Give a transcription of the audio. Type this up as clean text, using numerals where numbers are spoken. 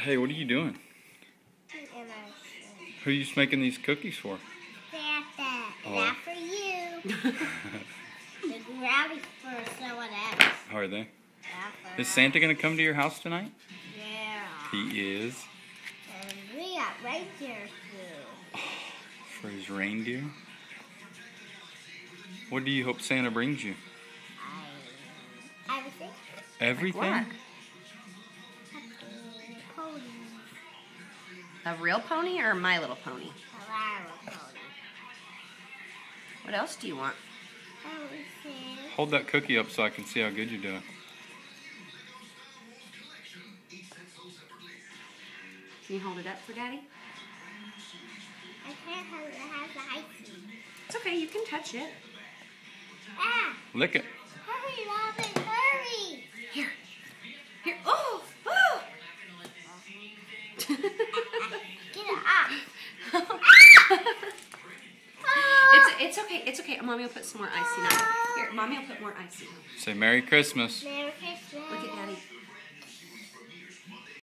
Hey, what are you doing? Who are you making these cookies for? Santa. Oh. Not for you. The grabby for someone else. Are they? Not for Is us. Santa going to come to your house tonight? Yeah. He is. And we got reindeer too. For his reindeer? What do you hope Santa brings you? Everything. Everything? Like Pony. A real pony or a My Little Pony? A little pony. What else do you want? Everything. Hold that cookie up so I can see how good you're doing. Can you hold it up for Daddy? I can't have it. It has the icing. It's okay, you can touch it. Ah! Lick it. Hurry, Robin, hurry! Here. Here. Oh! Oh! Get it up. It's okay. It's okay. Mommy will put some more icing on it. Here, Mommy will put more icing on it. Say Merry Christmas. Merry Christmas. Look at Daddy.